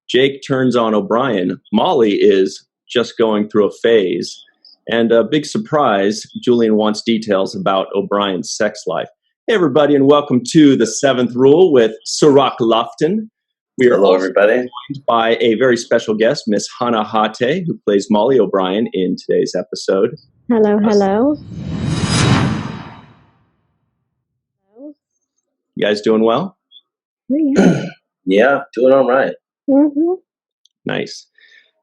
Jake turns on O'Brien. Molly is just going through a phase. And a big surprise, Julian wants details about O'Brien's sex life. Hey, everybody, and welcome to The Seventh Rule with Sirach Lofton. We are Hello, everybody. Joined by a very special guest, Miss Hana Hatae, who plays Molly O'Brien in today's episode. Hello, hello. You guys doing well? Yeah, Yeah, doing all right. mm-hmm. Nice.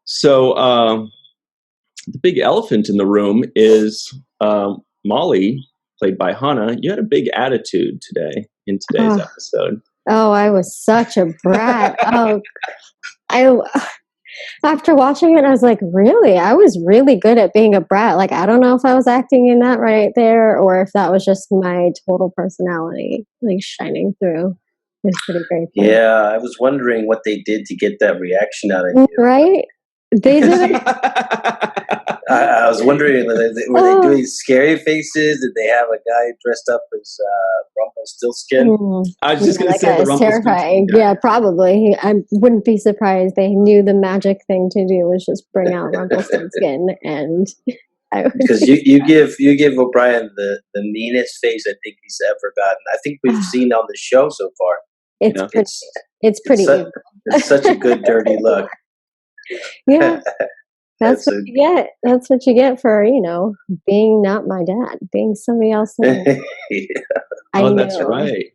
So the big elephant in the room is Molly, played by Hana. You had a big attitude today in today's episode. Oh, I was such a brat. After watching it, I was like, really? I was really good at being a brat. Like, I don't know if I was acting in that right there or if that was just my total personality, like, shining through. It was pretty great. Yeah, I was wondering what they did to get that reaction out of you. Right? They did it. I was wondering, were they doing scary faces? Did they have a guy dressed up as Rumpelstiltskin? I was just going to say the terrifying. Yeah, probably. I wouldn't be surprised. They knew the magic thing to do was just bring out Rumpelstiltskin, and because you give O'Brien the meanest face I think he's ever gotten. I think we've seen on the show so far. It's pretty. It's such a good dirty look. Yeah. That's what you get. That's what you get for, being not my dad, being somebody else. Yeah. That's right.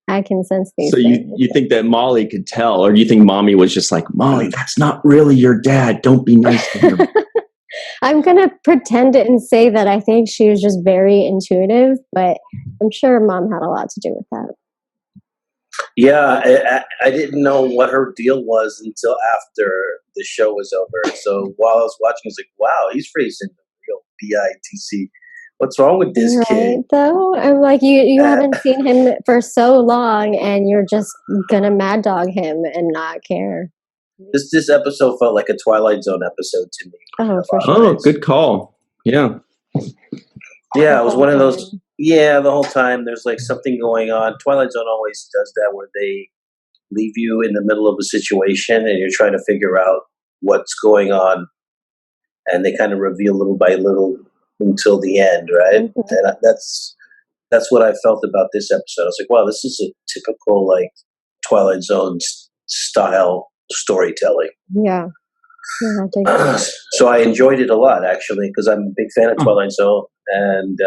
I can sense these So things. you think that Molly could tell, or do you think Mommy was just like, Molly, that's not really your dad. Don't be nice to him. I'm going to pretend it and say that I think she was just very intuitive, but I'm sure Mom had a lot to do with that. Yeah, I didn't know what her deal was until after the show was over. So while I was watching, I was like, wow, he's facing the real BITC. What's wrong with this kid? Though? I'm like, you haven't seen him for so long, and you're just going to mad dog him and not care. This episode felt like a Twilight Zone episode to me. Oh, for sure. Oh, good call. Yeah. Yeah, it was one of those. Yeah, the whole time there's like something going on. Twilight Zone always does that where they leave you in the middle of a situation and you're trying to figure out what's going on. And they kind of reveal little by little until the end, right? Mm-hmm. And that's what I felt about this episode. I was like, wow, this is a typical like Twilight Zone style storytelling. Yeah. So I enjoyed it a lot, actually, because I'm a big fan of Twilight Zone, and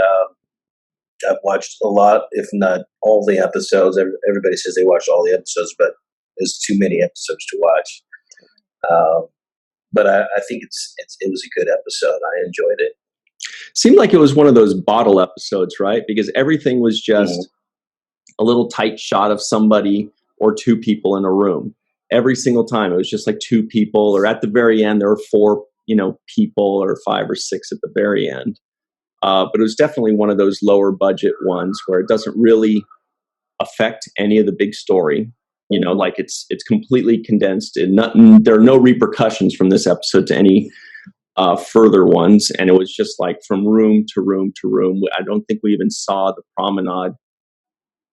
I've watched a lot, if not all the episodes. Everybody says they watched all the episodes, but there's too many episodes to watch. But I think it was a good episode. I enjoyed it. Seemed like it was one of those bottle episodes, right? Because everything was just a little tight shot of somebody or two people in a room. Every single time, it was just like two people, or at the very end, there were four, people, or 5 or 6 at the very end. But it was definitely one of those lower budget ones where it doesn't really affect any of the big story. Like it's completely condensed, and there are no repercussions from this episode to any further ones. And it was just like from room to room to room. I don't think we even saw the promenade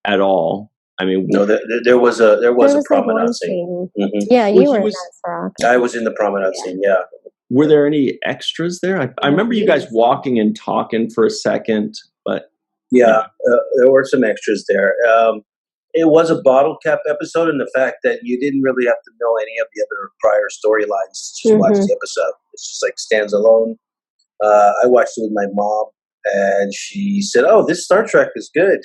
at all. I mean, no, there was a promenade scene. Mm-hmm. Yeah, you were in that, Rock. I was in the promenade scene. Yeah. Were there any extras there? I remember you guys walking and talking for a second, but yeah, there were some extras there. It was a bottle cap episode, in the fact that you didn't really have to know any of the other prior storylines to just watch the episode. It's just like stands alone. I watched it with my mom, and she said, "Oh, this Star Trek is good."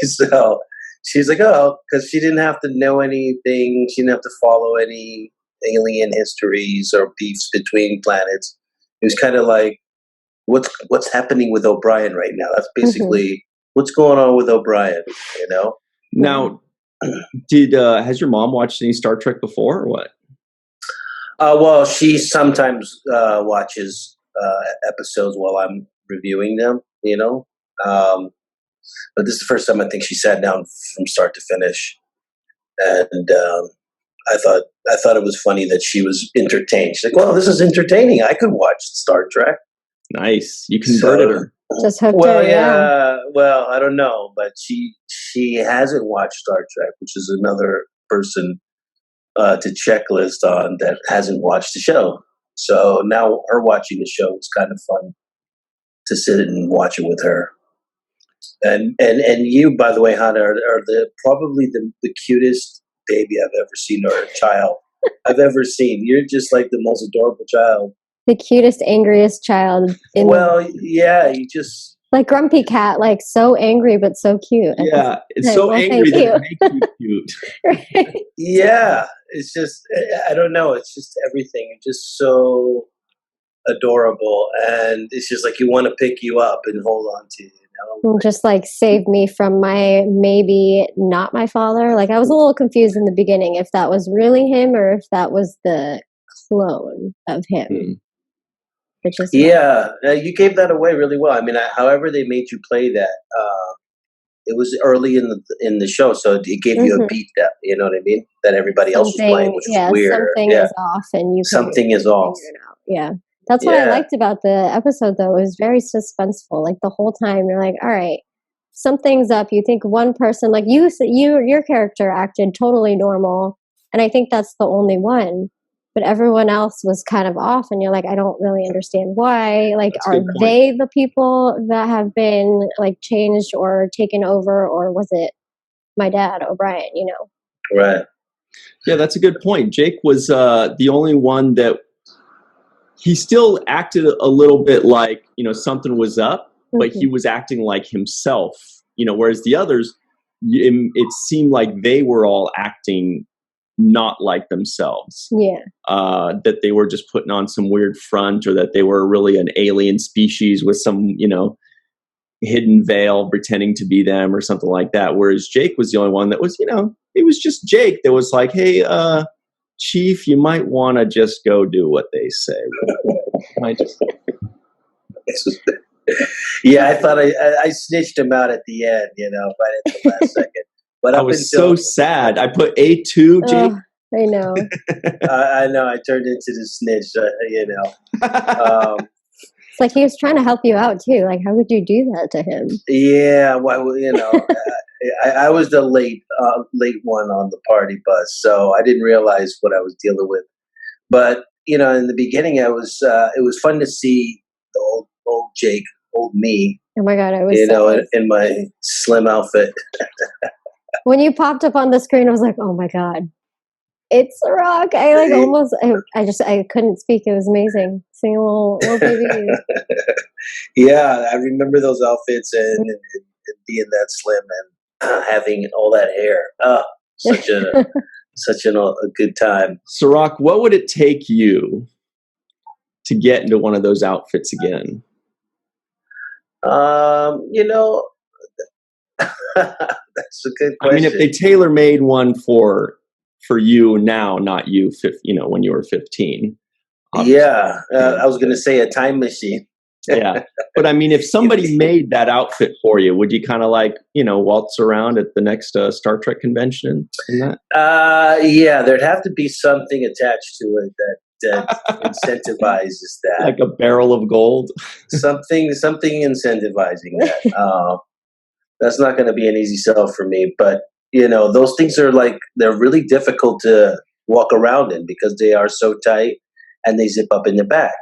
So she's like, oh, because she didn't have to know anything. She didn't have to follow any alien histories or beefs between planets. It was kind of like, what's happening with O'Brien right now? That's basically what's going on with O'Brien, Now, has your mom watched any Star Trek before, or what? Well, she sometimes watches episodes while I'm reviewing them, but this is the first time I think she sat down from start to finish, and I thought it was funny that she was entertained. She's like, "Well, this is entertaining. I could watch Star Trek." Nice, you converted her. Just hooked Well, her, yeah. well, I don't know, but she hasn't watched Star Trek, which is another person to checklist on that hasn't watched the show. So now her watching the show is kind of fun to sit and watch it with her. And you, by the way, Hana, are probably the cutest baby I've ever seen, or child I've ever seen. You're just like the most adorable child. The cutest, angriest child in yeah, you just like Grumpy Cat, like so angry but so cute. Yeah, it's so angry that it makes you cute. Right? Yeah, it's just I don't know. It's just everything. It's just so adorable, and it's just like you want to pick you up and hold on to you. Just like save me from my maybe not my father. Like I was a little confused in the beginning if that was really him or if that was the clone of him. Which is you gave that away really well. I mean, however they made you play that, it was early in the show, so it gave you a beat that you know what I mean, that everybody else was playing, which was weird. Something is off, and you something is off. Yeah, that's what I liked about the episode, though. It was very suspenseful. Like the whole time, you're like, all right, something's up. You think one person, like your character acted totally normal, and I think that's the only one. But everyone else was kind of off, and you're like, I don't really understand why. Like, are they the people that have been like changed or taken over, or was it my dad, OBrien? You know? Right. Yeah, that's a good point. Jake was the only one that he still acted a little bit like something was up, but he was acting like himself. Whereas the others, it seemed like they were all acting not like themselves. Yeah. That they were just putting on some weird front, or that they were really an alien species with some, hidden veil pretending to be them or something like that. Whereas Jake was the only one that was, it was just Jake that was like, hey, Chief, you might want to just go do what they say. Yeah, I thought I snitched him out at the end, right at the last second. But I was so sad. I put A2, Jake. I know. I know. I turned into the snitch, It's like he was trying to help you out too. Like, how would you do that to him? Yeah, well, I was the late one on the party bus, so I didn't realize what I was dealing with. But in the beginning, it was fun to see the old Jake, old me. Oh my God, I was in my slim outfit. When you popped up on the screen, I was like, oh my God, it's The Rock. I like almost, I couldn't speak. It was amazing. Seeing a little baby. Yeah, I remember those outfits and being that slim and having all that hair. Such a good time. Sirach, what would it take you to get into one of those outfits again? That's a good question. I mean, if they tailor-made one for you now, not you, when you were 15. Yeah, I was going to say a time machine. Yeah, but I mean, if somebody made that outfit for you, would you kind of like, waltz around at the next Star Trek convention in that? Yeah, there'd have to be something attached to it that incentivizes that. Like a barrel of gold? something incentivizing that. That's not going to be an easy sell for me, but those things are they're really difficult to walk around in because they are so tight and they zip up in the back,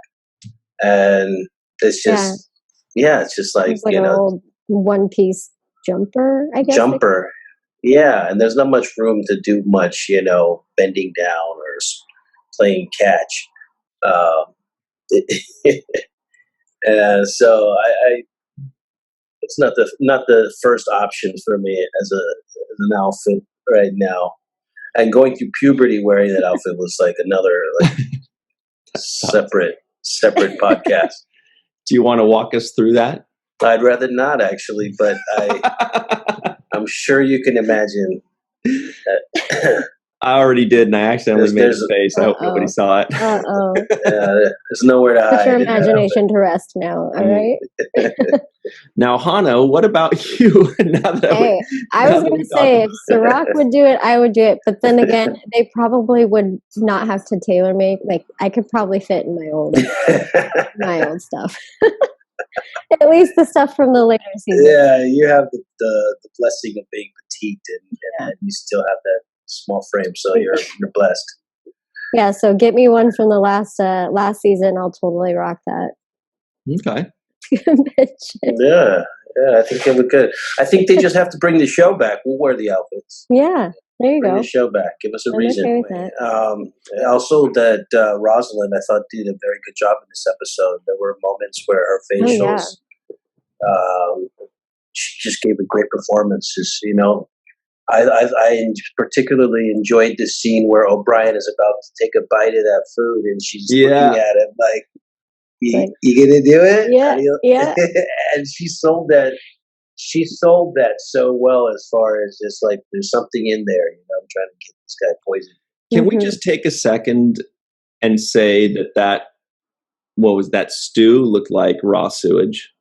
and it's just it's just like an old one-piece jumper, I guess. Jumper, yeah, and there's not much room to do much, bending down or playing catch. So I it's not the first option for me as an outfit right now. And going through puberty wearing that outfit was like another separate podcast. Do you want to walk us through that? I'd rather not, actually, but I'm sure you can imagine that. I already did, and I accidentally made a face. I hope nobody saw it. There's nowhere to hide. Put your imagination to rest now, all right? Now, Hana, what about you? I was going to say, if Sirach would do it, I would do it. But then again, they probably would not have to tailor make. Like, I could probably fit in my old stuff. At least the stuff from the later season. Yeah, you have the blessing of being petite, and you still have that small frame, so you're blessed. Yeah, so get me one from the last season. I'll totally rock that. Okay. Yeah, I think it would good. I think they just have to bring the show back. We'll wear the outfits. Yeah, there you bring go. the show back. Give us a reason. Okay with that. Also, that Rosalind, I thought, did a very good job in this episode. There were moments where her facials, she just gave a great performance. You know, I particularly enjoyed this scene where OBrien is about to take a bite of that food, and she's looking at him like, you gonna do it? Yeah. And she sold that. She sold that so well, as far as just like there's something in there. You know, I'm trying to get this guy poisoned. Can we just take a second and say that what was that stew looked like raw sewage?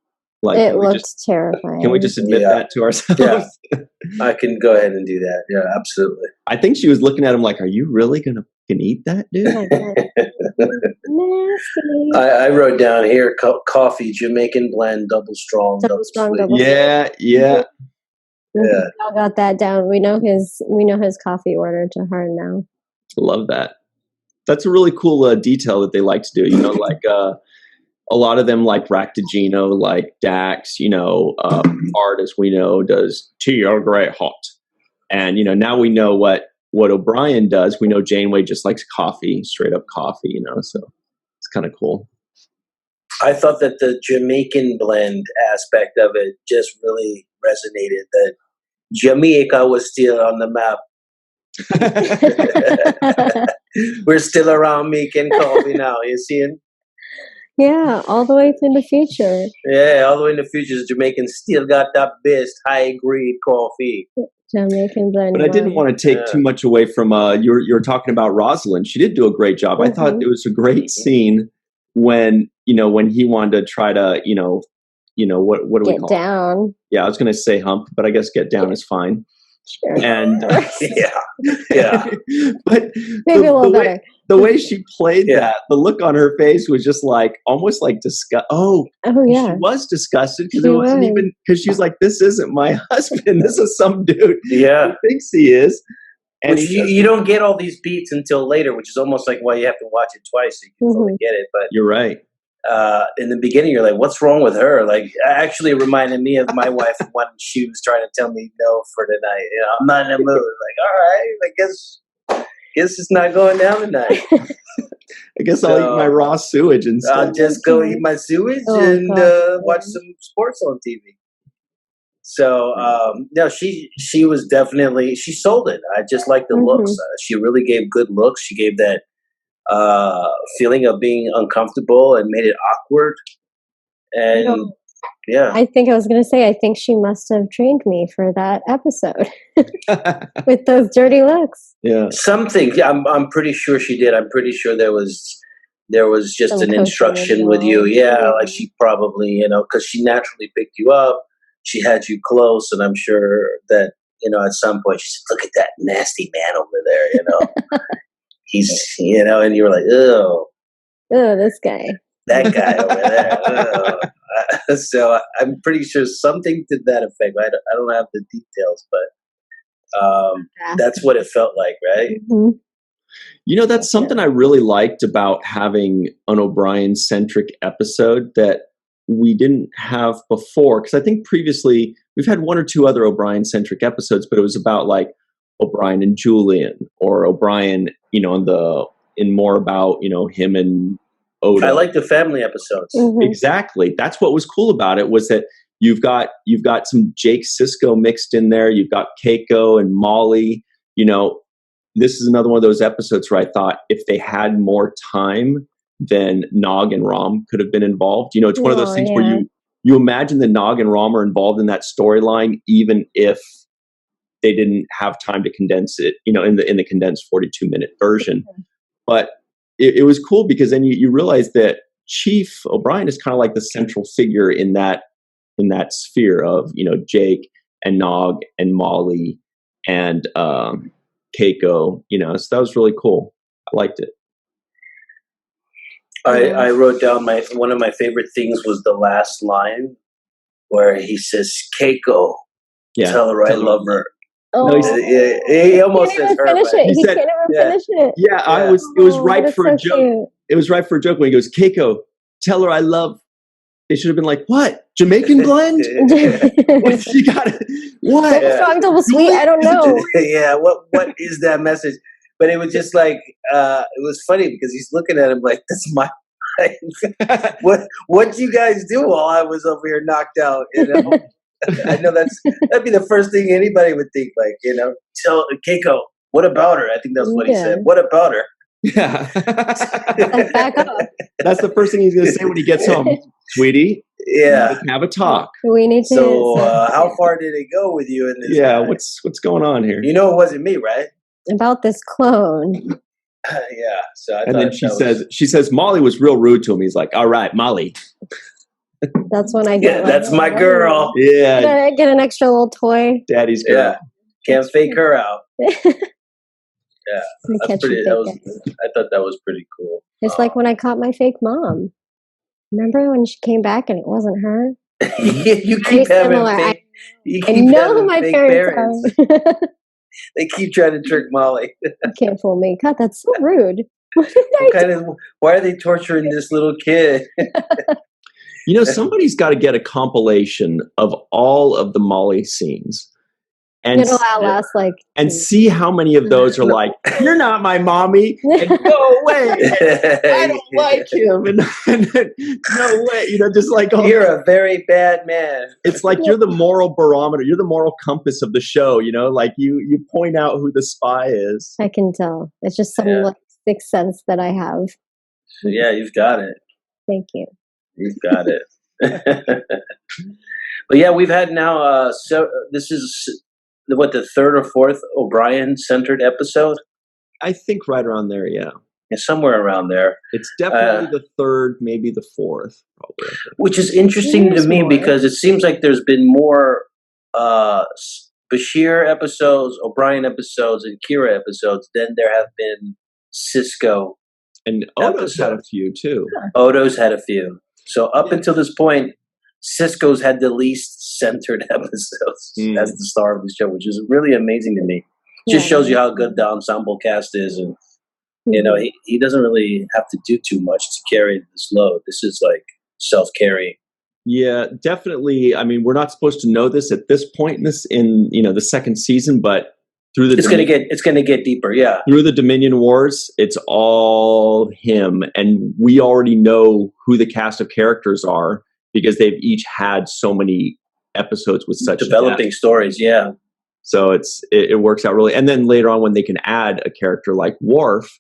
Like it looks terrifying. Can we just admit that to ourselves? Yeah. I can go ahead and do that. Yeah, absolutely. I think she was looking at him like, "Are you really gonna eat that, dude?" Nasty. I wrote down here coffee, Jamaican blend, double strong, double sweet. Yeah. I got that down. We know his coffee order to heart now. Love that. That's a really cool detail that they like to do. You know, like a lot of them like Ractigino, like Dax. You know, Art, as we know, does tea Earl Grey hot, and you know now we know what OBrien does. We know Janeway just likes coffee, straight up coffee. You know, so it's kind of cool. I thought that the Jamaican blend aspect of it just really resonated. That Jamaica was still on the map. We're still around making coffee now. You seeing? Yeah, all the way to the future. Yeah, all the way in the future, Jamaicans still got that best high grade coffee. Jamaican blend. But I didn't want to take too much away from you were talking about Rosalind. She did do a great job. I thought it was a great scene when he wanted to try to what do we call it? Get down. Yeah, I was going to say hump, but I guess get down is fine. Sure. And yeah. But maybe a little better. The way she played that, the look on her face was just like almost like disgust. Oh yeah, she was disgusted because it wasn't even because she's like, "This isn't my husband. This is some dude. Yeah, who thinks he is." And you don't get all these beats until later, which is almost like why you have to watch it twice so you can fully get it. But you're right. In the beginning, you're like, "What's wrong with her?" Like, actually, it reminded me of my wife when she was trying to tell me no for the night. You know, I'm not in the mood. Like, all right, I guess it's not going down tonight. I guess I'll eat my raw sewage instead. I'll just go eat my sewage and watch some sports on TV. So no, she was definitely, she sold it. I just like the looks. She really gave good looks. She gave that feeling of being uncomfortable and made it awkward. And I think she must have trained me for that episode with those dirty looks. Yeah, something. Yeah, I'm pretty sure she did. I'm pretty sure there was just an instruction with you. Yeah, like she probably, because she naturally picked you up. She had you close, and I'm sure that at some point she said, "Look at that nasty man over there." He's, and you were like, "Oh, this guy." That guy over there. So I'm pretty sure something to that effect. I don't have the details, but that's what it felt like, right? Mm-hmm. That's something I really liked about having an OBrien centric episode that we didn't have before. Because I think previously we've had one or two other OBrien centric episodes, but it was about like OBrien and Julian, or OBrien, in more about him and Oda. I like the family episodes. Mm-hmm. Exactly. That's what was cool about it, was that you've got some Jake Sisko mixed in there. You've got Keiko and Molly. This is another one of those episodes where I thought if they had more time, then Nog and Rom could have been involved. It's one of those things where you imagine that Nog and Rom are involved in that storyline, even if they didn't have time to condense it, in the condensed 42-minute version. Mm-hmm. But it was cool because then you realize that Chief OBrien is kind of like the central figure in that sphere of Jake and Nog and Molly and Keiko. So that was really cool. I liked it. I wrote down one of my favorite things was the last line where he says, "Keiko, tell her I love her." Oh, No, he almost says her. Finish it. He can't even finish it. Yeah, it was right for a joke. Cute. It was right for a joke when he goes, "Keiko, tell her I love." It should have been like, "What? Jamaican blend? What she got? What? Strong, double sweet? I don't know." Yeah, what is that message? But it was just like it was funny because he's looking at him like, "That's my life." What you guys do while I was over here knocked out? You know, I know that'd be the first thing anybody would think. Like, you know, tell Keiko, what about her? I think that's what he said. What about her? Yeah. Like, back up. That's the first thing he's going to say when he gets home, sweetie. Yeah, let's have a talk. We need to. So, how far did it go with you in this? Yeah, guy? What's going on here? You know, it wasn't me, right? About this clone. Yeah. So and then she says Molly was real rude to him. He's like, "All right, Molly." That's when I get. Yeah, that's my girl. Yeah. Get an extra little toy. Daddy's girl. Yeah. Can't fake her out. Yeah, that's pretty. I thought that was pretty cool. It's like when I caught my fake mom. Remember when she came back and it wasn't her? You keep having fake. I know who my parents are. They keep trying to trick Molly. You can't fool me. God, that's so rude. Why are they torturing this little kid? You know, somebody's got to get a compilation of all of the Molly scenes. And it'll outlast and see how many of those are like, "You're not my mommy," and "Go away, I don't like him," and "No way," you know, just like, "Oh, you're a very bad man." It's like you're the moral barometer, you're the moral compass of the show. You know, like you point out who the spy is. I can tell. It's just some like sixth sense that I have. Yeah, you've got it. Thank you. You've got it. But yeah, we've had now. So this is. The third or fourth OBrien Centric episode? I think right around there, yeah. Somewhere around there. It's definitely the third, maybe the fourth, probably. Which is interesting to me because it seems like there's been more Bashir episodes, OBrien episodes, and Kira episodes than there have been Cisco. And Odo's had a few too. Odo's had a few. So up until this point, Cisco's had the least centered episodes as the star of the show, which is really amazing to me. Just shows you how good the ensemble cast is, and you know he doesn't really have to do too much to carry this load. This is like self-carry. Yeah, definitely. I mean, we're not supposed to know this at this point in the second season, but through the it's gonna get deeper. Yeah, through the Dominion Wars, it's all him, and we already know who the cast of characters are. Because they've each had so many episodes with such developing stories, yeah. So it works out really. And then later on, when they can add a character like Worf,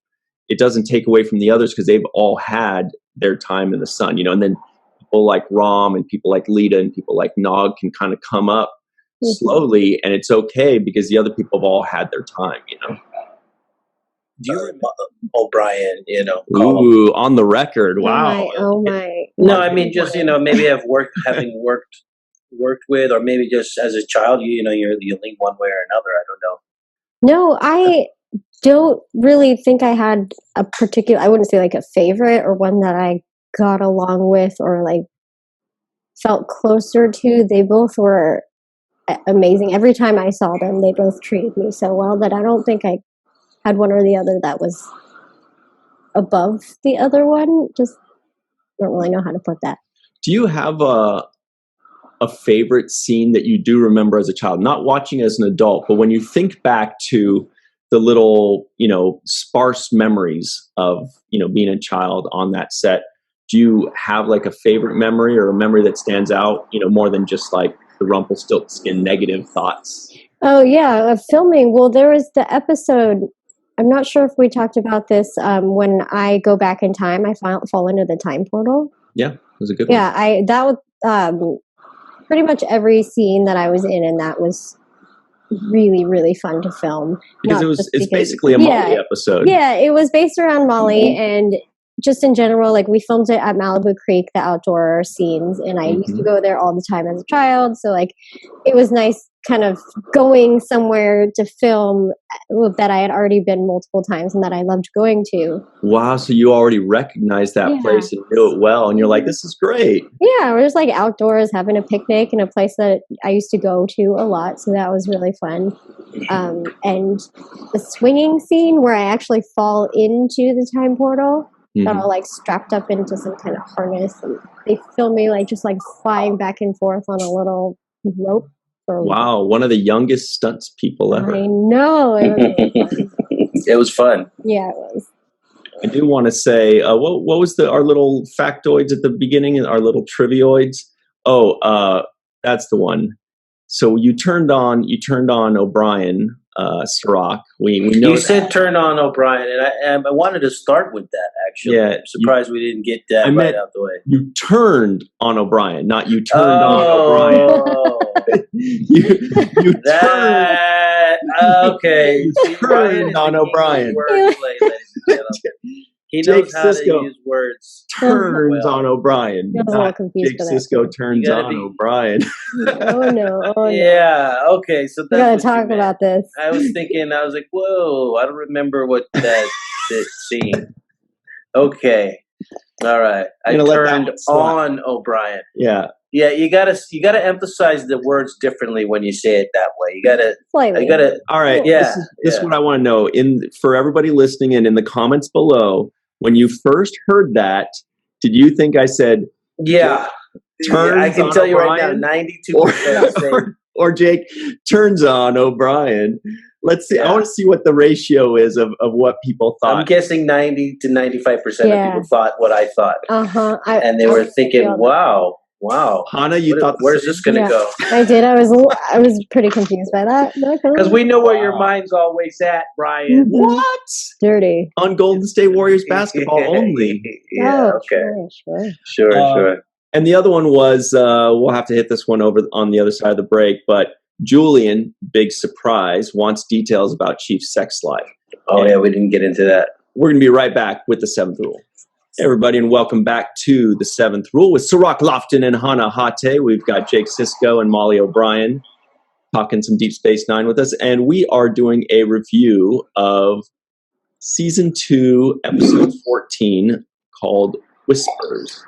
it doesn't take away from the others because they've all had their time in the sun, you know. And then people like Rom and people like Lita and people like Nog can kind of come up slowly, and it's okay because the other people have all had their time, you know. Do you remember OBrien, you know? Ooh, on the record. Wow. Oh my. No, I mean, just, maybe having worked with, or maybe just as a child, you lean one way or another. I don't know. No, I don't really think I had a particular, I wouldn't say like a favorite or one that I got along with or like felt closer to. They both were amazing. Every time I saw them, they both treated me so well that I don't think I had one or the other that was above the other one. Just don't really know how to put that. Do you have a favorite scene that you do remember as a child? Not watching as an adult, but when you think back to the little, sparse memories of, being a child on that set, do you have like a favorite memory or a memory that stands out, more than just like the Rumpelstiltskin negative thoughts? Oh yeah, filming. Well, there was the episode, I'm not sure if we talked about this, when I go back in time, I fall into the time portal. Yeah, it was a good one. Yeah, that was pretty much every scene that I was in, and that was really, really fun to film. Because it's basically a Molly episode. Yeah, it was based around Molly, and just in general, like we filmed it at Malibu Creek, the outdoor scenes, and I used to go there all the time as a child. So like it was nice kind of going somewhere to film that I had already been multiple times and that I loved going to. Wow, so you already recognized that place and knew it well, and you're like, this is great. Yeah, we're just like outdoors having a picnic in a place that I used to go to a lot, so that was really fun. And the swinging scene where I actually fall into the time portal, that are like strapped up into some kind of harness, and they film me like just like flying back and forth on a little rope. Wow, one of the youngest stunts people ever. I know. It was fun. Yeah, it was. I do want to say, what was our little factoids at the beginning, our little trivioids? Oh, that's the one. So you turned on OBrien, Sirach. We know you said turn on OBrien, and I wanted to start with that, actually. Yeah, I'm surprised we didn't get that right out the way. You turned on OBrien, not you turned on OBrien. you that, okay. You turned on OBrien. He knows Jake how Sisko to use words. Turns on OBrien. I was a little confused Jake for that. Sisko turns on OBrien. Oh no! Yeah. Okay. So we gotta talk about this. I was like, whoa! I don't remember what that scene. Okay. All right. I turned on OBrien. Yeah. Yeah, you gotta emphasize the words differently when you say it that way. You gotta. All right. Yeah. This is what I want to know. For everybody listening in the comments below, when you first heard that, did you think I said? Yeah. I can tell you right now, 92%. Or Jake turns on OBrien. Let's see. Yeah. I want to see what the ratio is of what people thought. I'm guessing 90 to 95% of people thought what I thought. And they were thinking, wow. Hana, you thought where's this going to go? I did. I was pretty confused by that. Because we know where your mind's always at, Brian. What? Dirty. On Golden State Warriors basketball only. Yeah, okay. Sure. And the other one was, we'll have to hit this one over on the other side of the break, but Julian, big surprise, wants details about Chief's sex life. Oh, yeah, we didn't get into that. We're going to be right back with the seventh rule. Hey everybody, and welcome back to the seventh rule with Sirach Lofton and Hana Hatae. We've got Jake Sisko and Molly OBrien talking some Deep Space Nine with us, and we are doing a review of season 2, episode 14, called Whispers.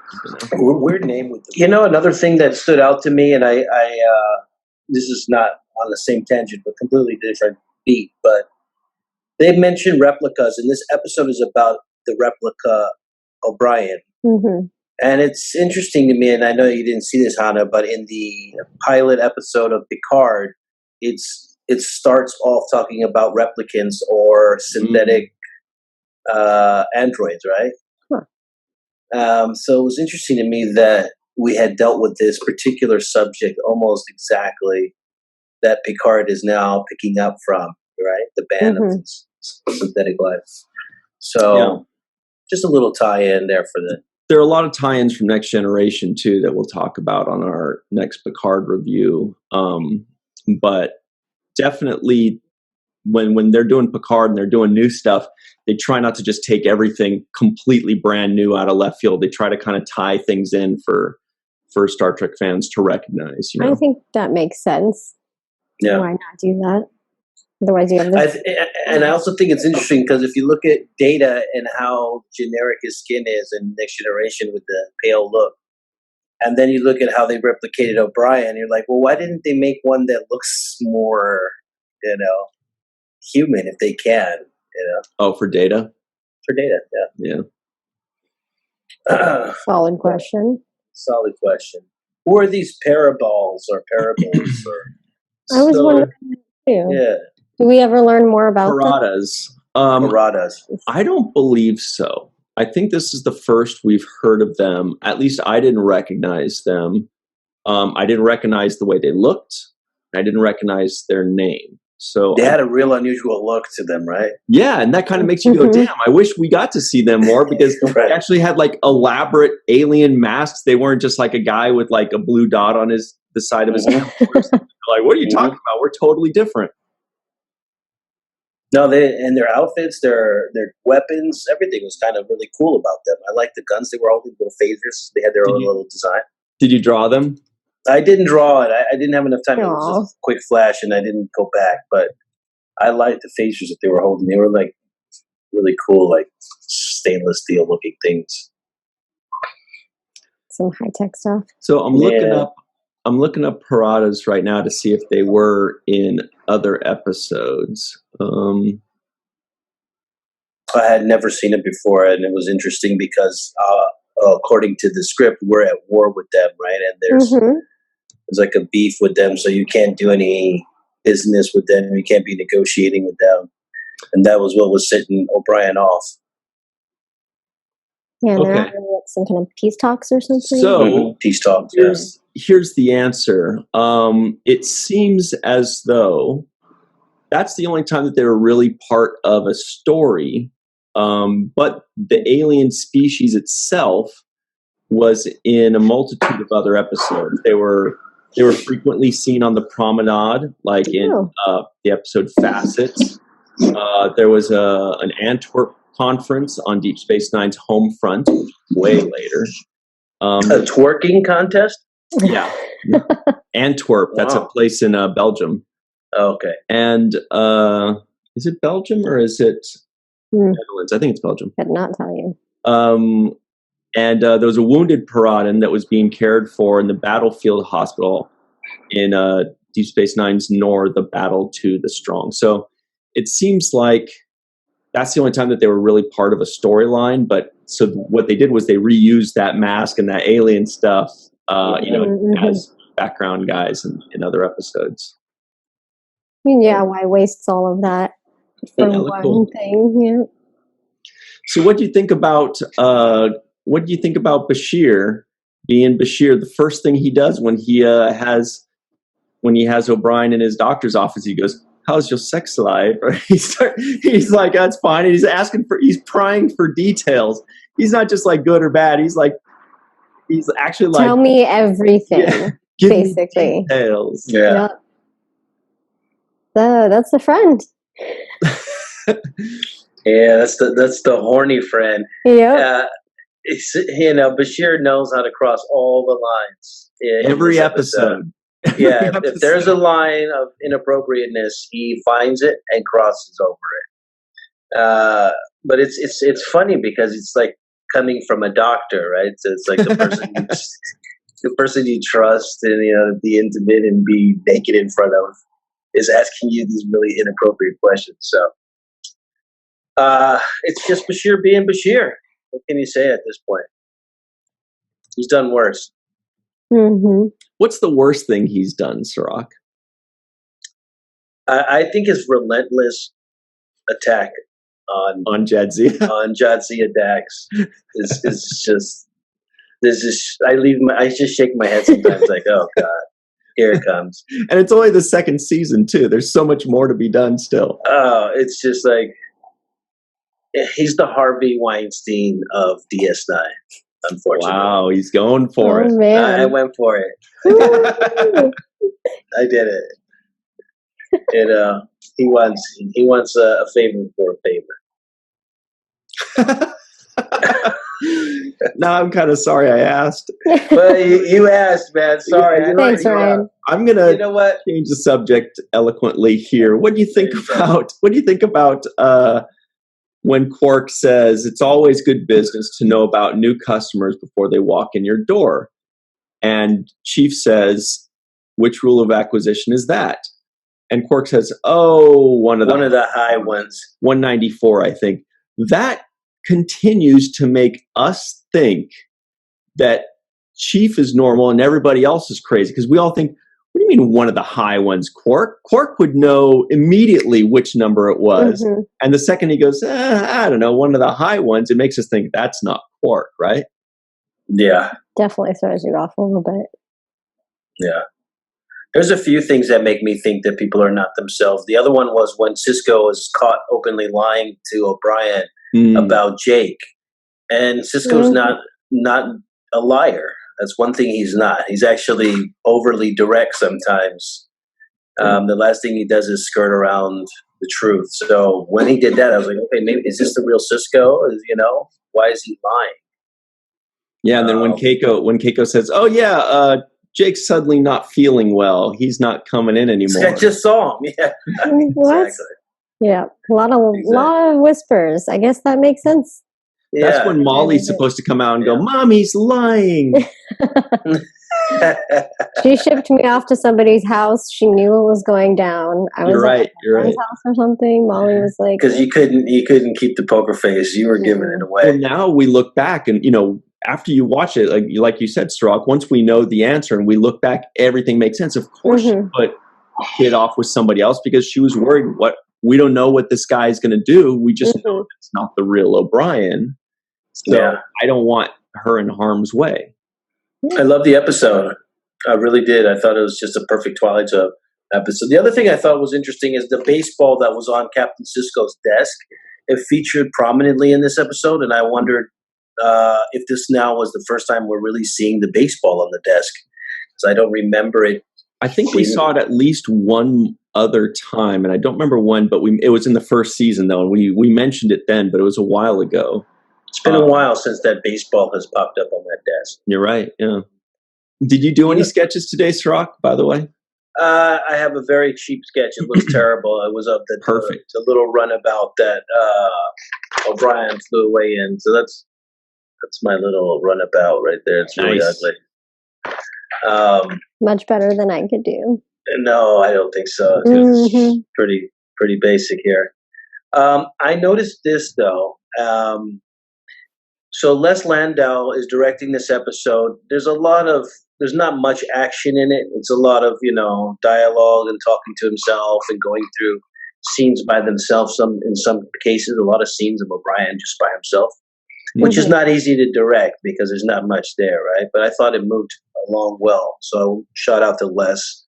Weird name with another thing that stood out to me, and I this is not on the same tangent, but completely different beat. But they mentioned replicas, and this episode is about the replica OBrien. And it's interesting to me, and I know you didn't see this, Hana, but in the pilot episode of Picard, it starts off talking about replicants or synthetic androids, right? So it was interesting to me that we had dealt with this particular subject almost exactly that Picard is now picking up from, right? The ban of synthetic life. So just a little tie-in there for the... There are a lot of tie-ins from Next Generation, too, that we'll talk about on our next Picard review. But definitely when they're doing Picard and they're doing new stuff, they try not to just take everything completely brand new out of left field. They try to kind of tie things in for Star Trek fans to recognize. I think that makes sense. Yeah. Why not do that? Otherwise, you have this. And I also think it's interesting because if you look at Data and how generic his skin is in Next Generation with the pale look, and then you look at how they replicated OBrien, you're like, well, why didn't they make one that looks more, human if they can? Oh, for Data? For Data, yeah. Solid question. Solid question. Who are these paraballs or parables? I was wondering too. Yeah. Do we ever learn more about Paradas? Paradas. I don't believe so. I think this is the first we've heard of them. At least I didn't recognize them. I didn't recognize the way they looked. I didn't recognize their name. So they had a real unusual look to them, right? Yeah, and that kind of makes you go, damn, I wish we got to see them more because they actually had like elaborate alien masks. They weren't just like a guy with like a blue dot on the side of his head. Like, what are you talking about? We're totally different. No, and their outfits, their weapons, everything was kind of really cool about them. I liked the guns they were holding, little phasers. They had their own little design. Did you draw them? I didn't draw it. I didn't have enough time. It was just a quick flash, and I didn't go back. But I liked the phasers that they were holding. They were like really cool, like stainless steel looking things. Some high tech stuff. So I'm looking up Paradas right now to see if they were in other episodes. I had never seen it before, and it was interesting because according to the script, we're at war with them, right? And there's like a beef with them, so you can't do any business with them. You can't be negotiating with them. And that was what was setting OBrien off. Yeah, they're not really some kind of peace talks or something. So peace talks. Here's the answer. It seems as though that's the only time that they were really part of a story. But the alien species itself was in a multitude of other episodes. They were frequently seen on the promenade, like in the episode Facets. There was an Antwerp conference on Deep Space Nine's home front, way later. A twerking contest? Yeah. Antwerp. That's a place in Belgium. Okay. And is it Belgium or is it Netherlands? I think it's Belgium. Could not tell you. And there was a wounded Paradan that was being cared for in the battlefield hospital in Deep Space Nine's Nor, the Battle to the Strong. So it seems like that's the only time that they were really part of a storyline. But so what they did was they reused that mask and that alien stuff, as background guys in other episodes. I mean, yeah, why waste all of that for one thing? Yeah. So what do you think about Bashir being Bashir? The first thing he does when he has OBrien in his doctor's office, he goes, "How's your sex life?" Or he's like, "That's fine." And he's prying for details. He's not just like good or bad. He's actually like, tell me everything. Yeah, basically, me details. Yeah. That's the friend. Yeah, that's the horny friend. Yeah. Bashir knows how to cross all the lines. Every episode. Yeah, if there's a line of inappropriateness, he finds it and crosses over it. But it's funny because it's like coming from a doctor, right? So it's like the person you trust and be intimate and be naked in front of is asking you these really inappropriate questions. So it's just Bashir being Bashir. What can you say at this point? He's done worse. Mm-hmm. What's the worst thing he's done, Sirach? I think his relentless attack on Jadzia on Jadzia Dax is just. I just shake my head sometimes, like, oh god, here it comes. And it's only the second season too. There's so much more to be done still. Oh, it's just like he's the Harvey Weinstein of DS9. Unfortunately. Wow, he's going for it. Man. I went for it. I did it. And he wants a favor for a favor. Now I'm kind of sorry I asked. But you asked, man. Sorry. Thanks, Ryan. I'm gonna what? change the subject eloquently here. What do you think about when Quark says it's always good business to know about new customers before they walk in your door? And Chief says, which rule of acquisition is that? And Quark says, one of the high ones. 194, I think. That continues to make us think that Chief is normal and everybody else is crazy, because we all think, what do you mean one of the high ones, Quark? Quark would know immediately which number it was. Mm-hmm. And the second he goes, I don't know, one of the high ones, it makes us think that's not Quark, right? Yeah. Definitely throws you off a little bit. Yeah. There's a few things that make me think that people are not themselves. The other one was when Sisko is caught openly lying to O'Brien about Jake. And Sisko's not a liar. That's one thing he's not. He's actually overly direct sometimes. The last thing he does is skirt around the truth. So when he did that, I was like, okay, maybe is this the real Cisco? Why is he lying? Yeah, and then when Keiko says, "Oh yeah, Jake's suddenly not feeling well. He's not coming in anymore." I just saw him. Yeah, exactly. Yeah, a lot of whispers. I guess that makes sense. Yeah. That's when Molly's supposed to come out and go, "Mommy's lying." She shipped me off to somebody's house. She knew what was going down. I was at my friend's house or something. Molly was like, because you couldn't keep the poker face. You were giving it away. Well, now we look back, and after you watch it, like you said, Strzok, once we know the answer and we look back, everything makes sense. Of course, she put the kid off with somebody else because she was worried. We don't know what this guy is going to do. We just know it's not the real O'Brien. So I don't want her in harm's way. I love the episode. I really did. I thought it was just a perfect Twilight Zone episode. The other thing I thought was interesting is the baseball that was on Captain Sisko's desk. It featured prominently in this episode, and I wondered if this now was the first time we're really seeing the baseball on the desk, because I don't remember it. I think we saw it at least one other time, and I don't remember when, but it was in the first season, though, and we mentioned it then, but it was a while ago. It's been a while since that baseball has popped up on that desk. You're right, yeah. Did you do any sketches today, Strzok, by the way? I have a very cheap sketch. It looks terrible. It was of the little runabout that O'Brien flew away in. So that's my little runabout right there. It's really ugly. Much better than I could do. No, I don't think so. It's pretty basic here. I noticed this though. So Les Landal is directing this episode. There's not much action in it. It's a lot of, dialogue and talking to himself and going through scenes by themselves. In some cases, a lot of scenes of O'Brien just by himself, which is not easy to direct because there's not much there, right? But I thought it moved along well. So shout out to Les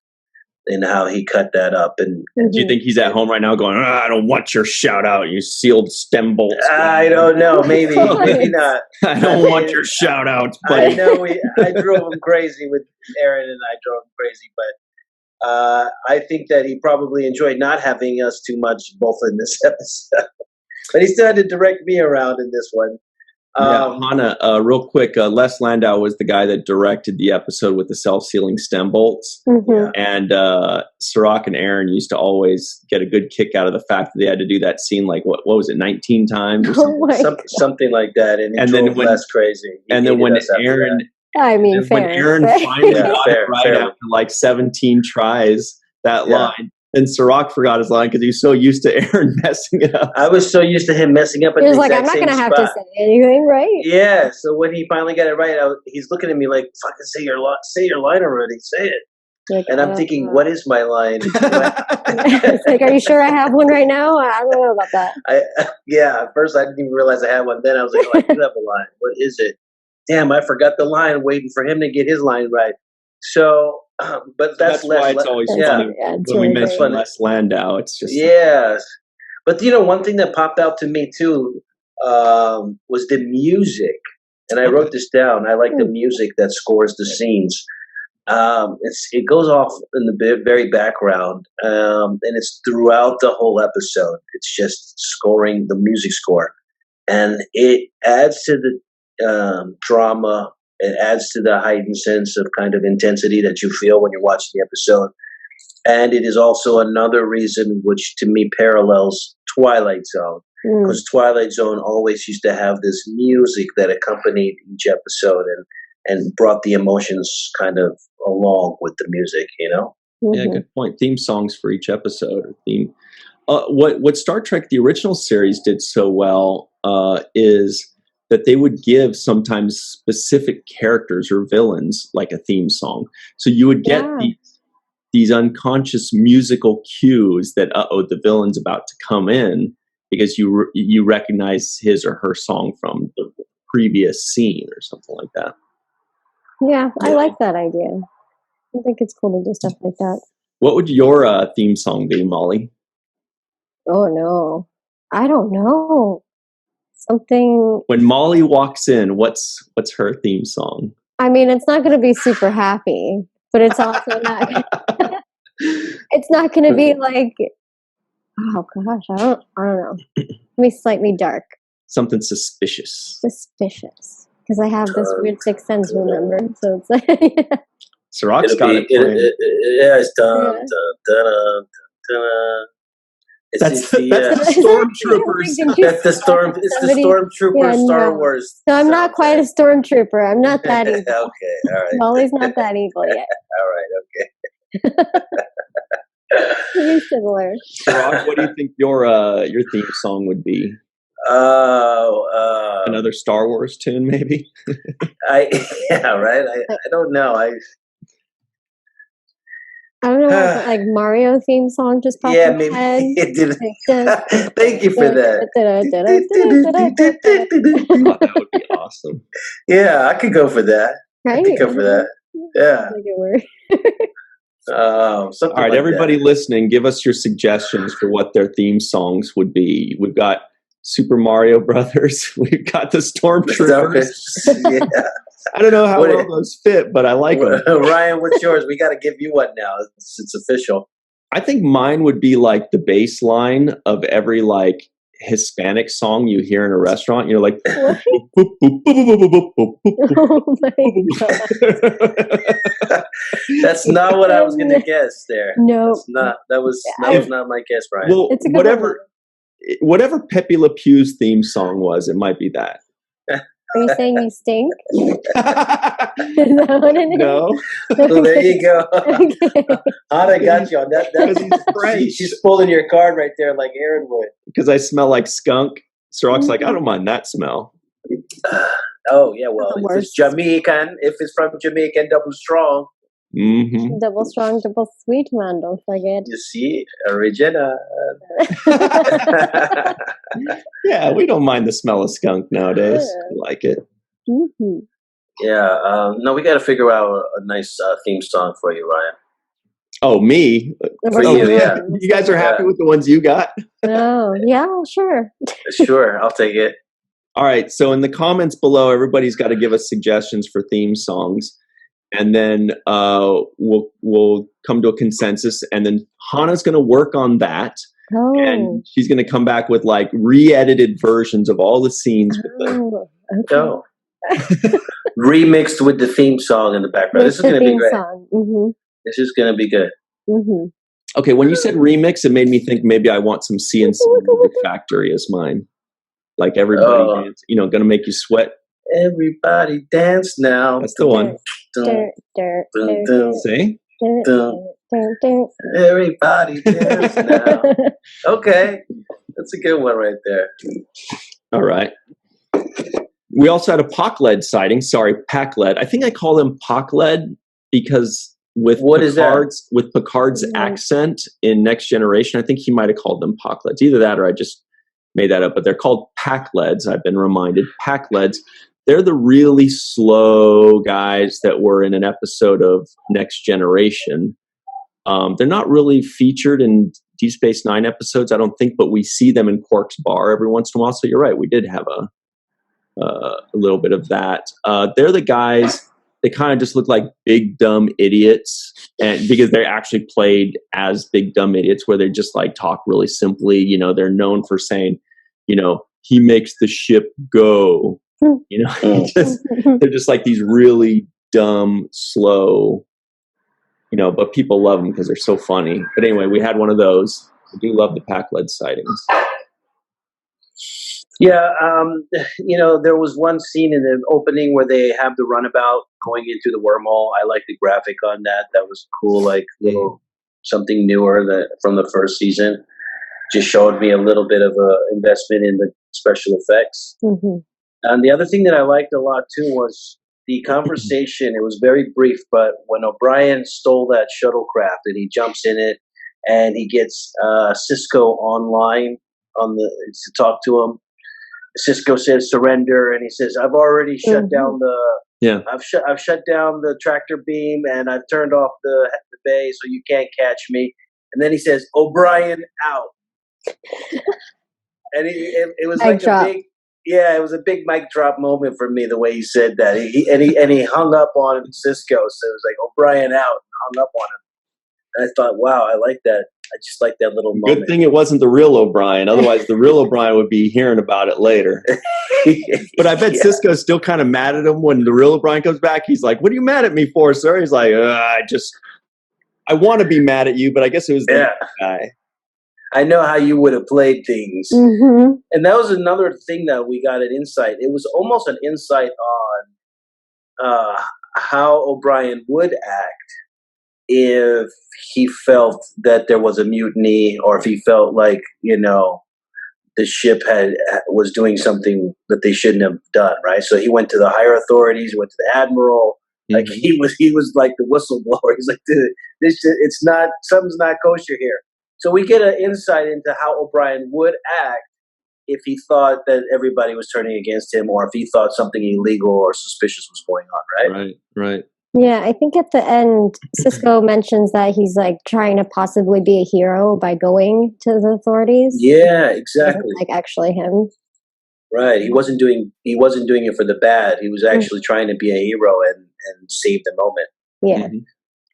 and how he cut that up. And do you think he's at home right now going, I don't want your shout out, you sealed stem bolts? I don't know. Maybe not. I don't want your shout out. Buddy. I know I drove him crazy with Aaron, and I drove him crazy, but I think that he probably enjoyed not having us too much both in this episode. But he still had to direct me around in this one. Hana, real quick, Les Landau was the guy that directed the episode with the self-sealing stem bolts. And Strzok and Aaron used to always get a good kick out of the fact that they had to do that scene like, what was it, 19 times? Or something like that. And then when Les crazy. And then when Aaron... when Aaron finally got it right after like 17 tries, that line... And Strzok forgot his line because he was so used to Aaron messing it up. I was so used to him messing up. He was like, I'm not going to have to say anything, right? Yeah. So when he finally got it right, he's looking at me like, fucking say your line already. Say it. Like, and I'm thinking, what is my line? It's like, are you sure I have one right now? I don't know about that. At first I didn't even realize I had one. Then I was like, I do have a line. What is it? Damn, I forgot the line, waiting for him to get his line right. So... but that's why it's always funny when we mention Les Landau. It's just But one thing that popped out to me too was the music, and I wrote this down. I like the music that scores the scenes. It goes off in the very background, and it's throughout the whole episode. It's just scoring the music score, and it adds to the drama. It adds to the heightened sense of kind of intensity that you feel when you're watching the episode. And it is also another reason which to me parallels Twilight Zone. Because Twilight Zone always used to have this music that accompanied each episode and brought the emotions kind of along with the music, Yeah, good point. Theme songs for each episode. What Star Trek, the original series, did so well is that they would give sometimes specific characters or villains like a theme song. So you would get these unconscious musical cues that, the villain's about to come in because you recognize his or her song from the previous scene or something like that. Yeah, I like that idea. I think it's cool to do stuff like that. What would your theme song be, Molly? Oh, no. I don't know. Something. When Molly walks in, what's her theme song? I mean, it's not going to be super happy, but it's also not. It's not going to be like, Oh gosh, I don't know. Maybe slightly dark. Something suspicious. Suspicious. Because I have this weird sixth sense, remember? So it's like Sirach's got it playing. Yeah, it's dun, dun, dun, dun, dun. That's the stormtroopers. That's the storm. It's the stormtrooper Star Wars. So I'm not quite a stormtrooper. I'm not that evil. Okay, all right. Molly's not that evil yet. All right, okay. Pretty similar. Sirach, what do you think your theme song would be? Another Star Wars tune, maybe. Yeah, right. I don't know. I don't know, like Mario theme song just popped in my head. It did. Thank you for that. Oh, that would be awesome. Yeah, I could go for that. Right? I could go for that. Yeah. All right, like everybody listening, give us your suggestions for what their theme songs would be. We've got Super Mario Brothers. We've got the Stormtroopers. Yeah. I don't know how well those fit, but I like them. Ryan, what's yours? We got to give you one now. It's official. I think mine would be like the bass line of every like Hispanic song you hear in a restaurant. You know, like. Oh my God. That's not what I was going to guess there. No, that was not my guess, Ryan. Well, whatever Pepe Le Pew's theme song was, it might be that. Are you saying you stink? Is that what it is? No. Well, there you go. Okay. Hana got you on that. She's pulling your card right there like Aaron would. Because I smell like skunk. Sirach's like, I don't mind that smell. Oh, yeah, well, if it's Jamaican, if it's from Jamaican, double strong. Mm-hmm. Double strong, double sweet, man. Don't forget. You see, original. Yeah, we don't mind the smell of skunk nowadays. We like it. Mm-hmm. Yeah, no, we got to figure out a nice theme song for you, Ryan. Oh, me? For you, yeah. You guys are happy with the ones you got? Oh, yeah, sure. Sure, I'll take it. All right, so in the comments below, everybody's got to give us suggestions for theme songs. And then we'll come to a consensus. And then Hana's going to work on that. Oh. And she's going to come back with like re-edited versions of all the scenes. Remixed with the theme song in the background. This is going to be great. Mm-hmm. This is going to be good. Mm-hmm. Okay, when you said remix, it made me think maybe I want some CNC Music Factory as mine. Like everybody, going to make you sweat. Everybody dance now. That's the one. See? Everybody dance now. Okay. That's a good one right there. All right. We also had a POC-LED sighting. Sorry, PAC-LED. I think I call them POC-LED because with Picard's accent in Next Generation, I think he might have called them POC-LEDs. Either that or I just made that up. But they're called PAC-LEDs. I've been reminded. PAC-LEDs. They're the really slow guys that were in an episode of Next Generation. They're not really featured in Deep Space Nine episodes, I don't think, but we see them in Quark's bar every once in a while. So you're right, we did have a little bit of that. They're the guys. They kind of just look like big dumb idiots, and because they actually played as big dumb idiots, where they just like talk really simply. You know, they're known for saying, you know, he makes the ship go. You know, they're just like these really dumb, slow, you know, but people love them because they're so funny. But anyway, we had one of those. I do love the PAC-LED sightings. Yeah, you know, there was one scene in the opening where they have the runabout going into the wormhole. I like the graphic on that. That was cool, like little something newer from the first season. Just showed me a little bit of a investment in the special effects. Mm-hmm. And the other thing that I liked a lot, too, was the conversation. It was very brief, but when O'Brien stole that shuttlecraft and he jumps in it and he gets Cisco online to talk to him, Cisco says surrender, and he says, I've already shut down I've shut down the tractor beam and I've turned off the bay so you can't catch me. And then he says, O'Brien out. And it was like it was a big mic drop moment for me, the way he said that. He hung up on Cisco, so it was like O'Brien out, and hung up on him. And I thought, wow, I like that. I just like that little Good moment. thing it wasn't the real O'Brien. Otherwise, the real O'Brien would be hearing about it later. But I bet Cisco's still kind of mad at him when the real O'Brien comes back. He's like, "What are you mad at me for, sir?" He's like, I want to be mad at you, but I guess it was the guy. I know how you would have played things. Mm-hmm. And that was another thing that we got an insight. It was almost an insight on how O'Brien would act if he felt that there was a mutiny, or if he felt like, the ship was doing something that they shouldn't have done, right? So he went to the higher authorities, went to the admiral. Like he was like the whistleblower. He's like, dude, something's not kosher here. So we get an insight into how O'Brien would act if he thought that everybody was turning against him, or if he thought something illegal or suspicious was going on, Right. Yeah, I think at the end, Cisco mentions that he's like trying to possibly be a hero by going to the authorities. Yeah, exactly. Like actually him. Right. He wasn't doing it for the bad. He was actually trying to be a hero and save the moment. Yeah.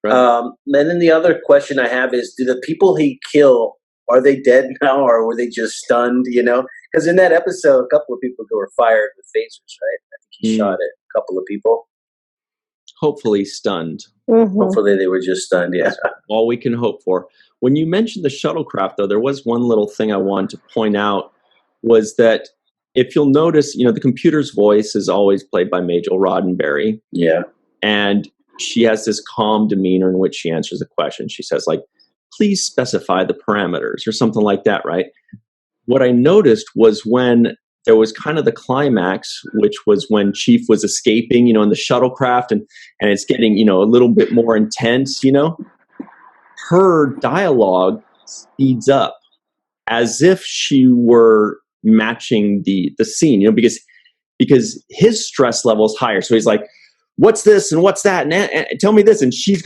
Right. And then the other question I have is, do the people he killed, are they dead now, or were they just stunned, Because in that episode, a couple of people were fired with phasers, right? I think he shot at a couple of people. Hopefully stunned. Mm-hmm. Hopefully they were just stunned, yeah. That's all we can hope for. When you mentioned the shuttlecraft, though, there was one little thing I wanted to point out, was that if you'll notice, the computer's voice is always played by Majel Roddenberry. Yeah. And she has this calm demeanor in which she answers a question. She says, like, please specify the parameters or something like that, right? What I noticed was when there was kind of the climax, which was when Chief was escaping, in the shuttlecraft, and it's getting, a little bit more intense, her dialogue speeds up as if she were matching the scene, because his stress level is higher. So he's like, what's this and what's that? And tell me this. And she's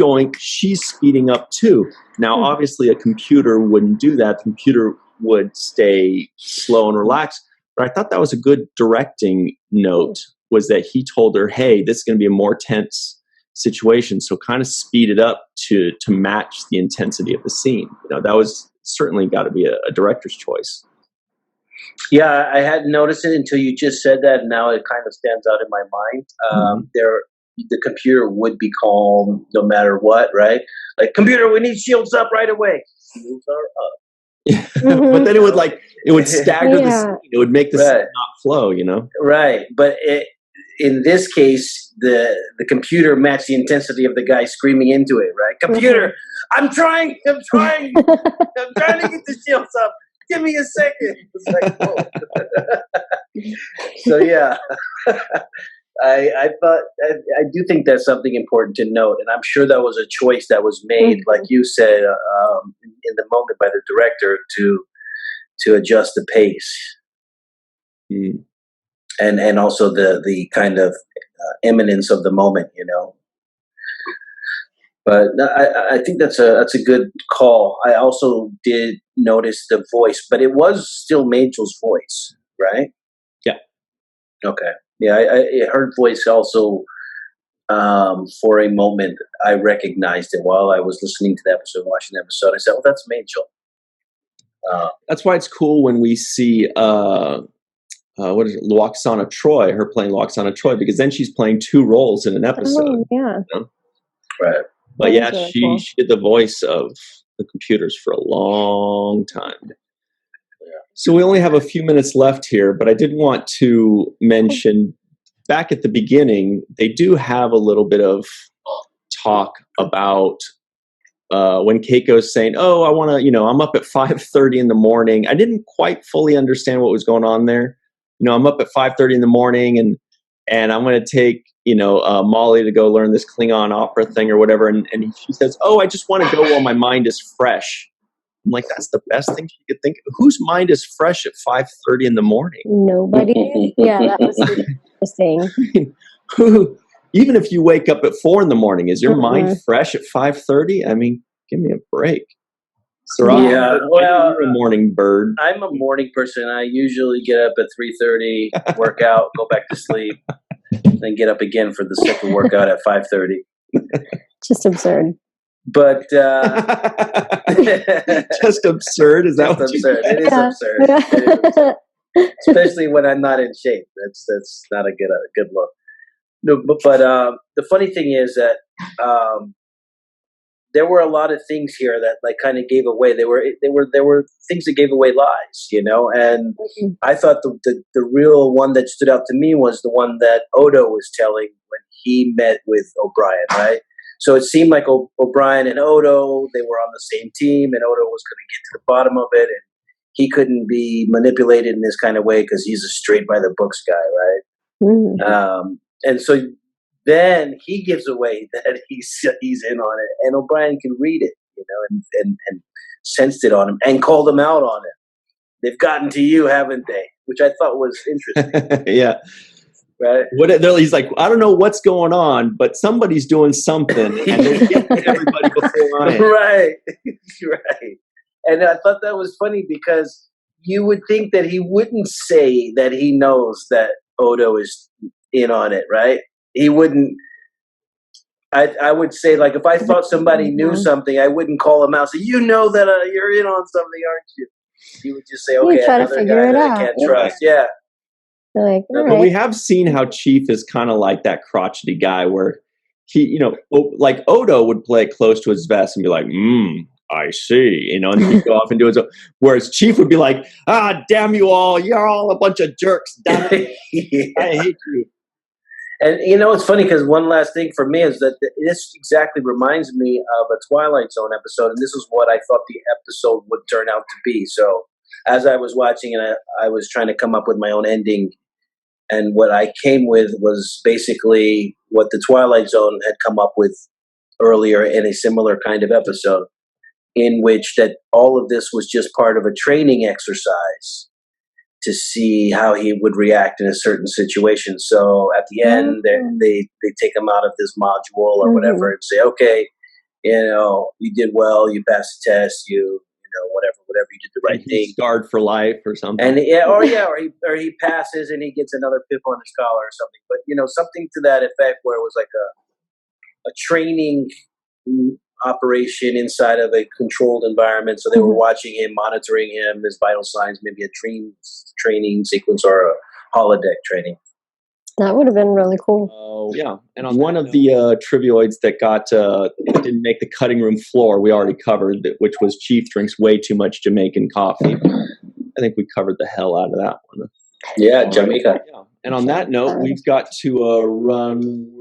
speeding up too. Now, obviously a computer wouldn't do that. The computer would stay slow and relaxed. But I thought that was a good directing note, was that he told her, hey, this is going to be a more tense situation. So kind of speed it up to match the intensity of the scene. That was certainly got to be a director's choice. Yeah, I hadn't noticed it until you just said that. And now it kind of stands out in my mind. The computer would be calm no matter what, right? Like, computer, we need shields up right away. Shields are up. But then it would stagger the scene. It would make the scene not flow, Right. But in this case, the computer matched the intensity of the guy screaming into it, right? Computer, I'm trying to get the shields up. Give me a second. It's like, whoa. So yeah. I thought, I do think that's something important to note, and I'm sure that was a choice that was made, like you said, in the moment by the director to adjust the pace, and also the kind of imminence of the moment, But I think that's a good call. I also did notice the voice, but it was still Majel's voice, right? Yeah. Okay. Yeah, her voice also, for a moment, I recognized it while I was listening to the episode, watching the episode. I said, "Oh, that's Majel." That's why it's cool when we see, what is it, Loxana Troy, her playing Loxana Troy, because then she's playing two roles in an episode. Oh, yeah. Right. But yeah, really she cool. did the voice of the computers for a long time. So we only have a few minutes left here, but I did want to mention back at the beginning, they do have a little bit of talk about when Keiko's saying, oh, I want to, I'm up at 5:30 in the morning. I didn't quite fully understand what was going on there. I'm up at 5:30 in the morning and I'm going to take, Molly to go learn this Klingon opera thing or whatever. And she says, oh, I just want to go while my mind is fresh. I'm like, that's the best thing she could think of. Whose mind is fresh at 5:30 in the morning? Nobody. Yeah, that was interesting. Even if you wake up at 4 in the morning, is your mind fresh at 5:30? I mean, give me a break. Sarat, Yeah, well, you're a morning bird. I'm a morning person. I usually get up at 3:30, work out, go back to sleep, then get up again for the second workout at 5:30. Just absurd. But just absurd. Is that just what absurd? It is absurd. It is absurd. Especially when I'm not in shape. That's not a good look. No, but the funny thing is that there were a lot of things here that like kind of gave away. There were things that gave away lies, you know. And I thought the real one that stood out to me was the one that Odo was telling when he met with O'Brien, right? So it seemed like O'Brien and Odo, they were on the same team, and Odo was going to get to the bottom of it, and he couldn't be manipulated in this kind of way because he's a straight by the books guy, right? And so then he gives away that he's in on it, and O'Brien can read it, you know, and sensed it on him and called him out on it. They've gotten to you, haven't they? Which I thought was interesting. Yeah. Right. He's like, I don't know what's going on, but somebody's doing something, and they're getting everybody before I am. Right. Right. And I thought that was funny because you would think that he wouldn't say that he knows that Odo is in on it, right? He wouldn't. I would say, like, if I thought somebody knew something, I wouldn't call him out. So you know that you're in on something, aren't you? He would just say, "Okay, another guy that I can't trust." Yeah. Like, but we have seen how Chief is kind of like that crotchety guy where he, you know, like Odo would play it close to his vest and be like, I see, you know, and he'd go off and do his own. Whereas Chief would be like, damn you all, you're all a bunch of jerks. Damn it. Yeah. I hate you. And, you know, it's funny because one last thing for me is that this exactly reminds me of a Twilight Zone episode, and this is what I thought the episode would turn out to be. So as I was watching it, I was trying to come up with my own ending. And what I came with was basically what the Twilight Zone had come up with earlier in a similar kind of episode, in which that all of this was just part of a training exercise to see how he would react in a certain situation. So at the end, they take him out of this module or whatever and say, okay, you know, you did well, you passed the test, you know, whatever, you did the right thing. Scarred for life or something. And or he passes and he gets another pip on his collar or something. But, you know, something to that effect where it was like a training operation inside of a controlled environment. So they were watching him, monitoring him, his vital signs, maybe a dream training sequence or a holodeck training. That would have been really cool. Yeah. And on one of the trivioids that didn't make the cutting room floor, we already covered, which was Chief drinks way too much Jamaican coffee. I think we covered the hell out of that one. Yeah, Jamaica. Yeah. And on that note, we've got to run.